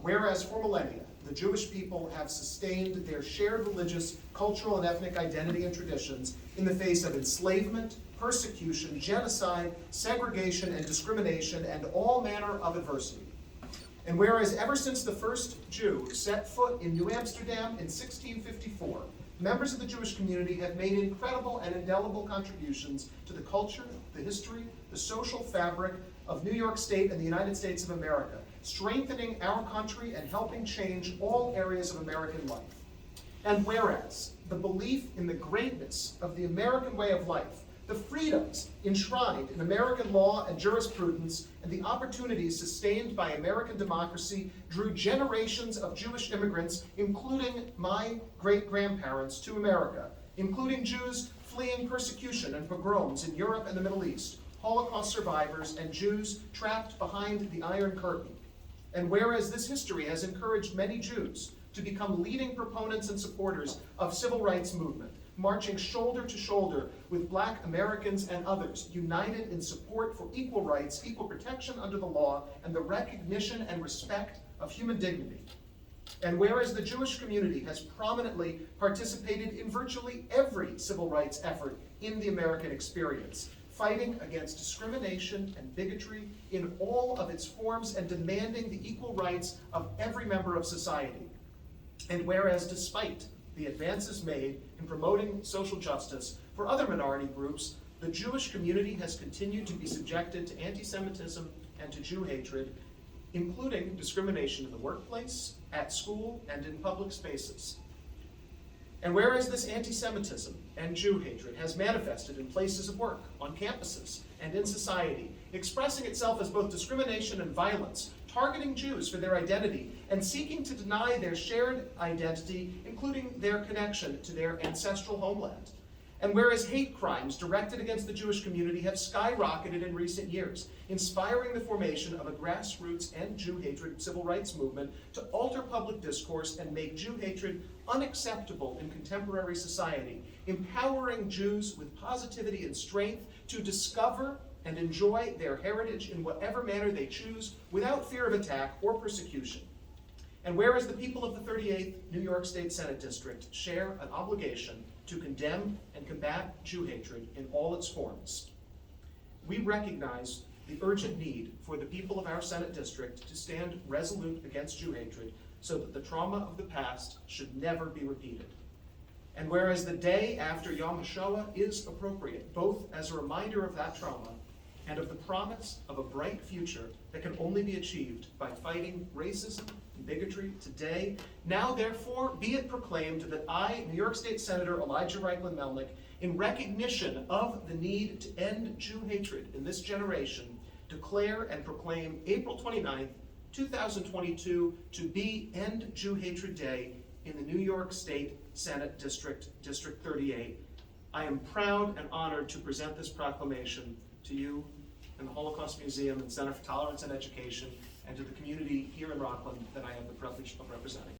Whereas for millennia, the Jewish people have sustained their shared religious, cultural, and ethnic identity and traditions in the face of enslavement, persecution, genocide, segregation, and discrimination, and all manner of adversity. And whereas ever since the first Jew set foot in New Amsterdam in 1654, members of the Jewish community have made incredible and indelible contributions to the culture, the history, the social fabric of New York State and the United States of America, strengthening our country and helping change all areas of American life. And whereas the belief in the greatness of the American way of life, the freedoms enshrined in American law and jurisprudence, and the opportunities sustained by American democracy drew generations of Jewish immigrants, including my great-grandparents, to America, including Jews fleeing persecution and pogroms in Europe and the Middle East, Holocaust survivors, and Jews trapped behind the Iron Curtain. And whereas this history has encouraged many Jews to become leading proponents and supporters of civil rights movement, marching shoulder to shoulder with Black Americans and others, united in support for equal rights, equal protection under the law, and the recognition and respect of human dignity. And whereas the Jewish community has prominently participated in virtually every civil rights effort in the American experience, fighting against discrimination and bigotry in all of its forms and demanding the equal rights of every member of society. And whereas despite the advances made in promoting social justice for other minority groups, the Jewish community has continued to be subjected to anti-Semitism and to Jew hatred, including discrimination in the workplace, at school, and in public spaces. And whereas this anti-Semitism and Jew hatred has manifested in places of work, on campuses, and in society, expressing itself as both discrimination and violence, targeting Jews for their identity, and seeking to deny their shared identity, including their connection to their ancestral homeland. And whereas hate crimes directed against the Jewish community have skyrocketed in recent years, inspiring the formation of a grassroots and Jew hatred civil rights movement to alter public discourse and make Jew hatred unacceptable in contemporary society, empowering Jews with positivity and strength to discover and enjoy their heritage in whatever manner they choose without fear of attack or persecution. And whereas the people of the 38th New York State Senate District share an obligation to condemn and combat Jew hatred in all its forms, we recognize the urgent need for the people of our Senate District to stand resolute against Jew hatred so that the trauma of the past should never be repeated. And whereas the day after Yom HaShoah is appropriate, both as a reminder of that trauma and of the promise of a bright future that can only be achieved by fighting racism and bigotry today, now therefore be it proclaimed that I, New York State Senator Elijah Reichlin-Melnick, in recognition of the need to end Jew hatred in this generation, declare and proclaim April 29th, 2022 to be End Jew Hatred Day in the New York State Senate District, District 38. I am proud and honored to present this proclamation to you and the Holocaust Museum and Center for Tolerance and Education, and to the community here in Rockland that I have the privilege of representing.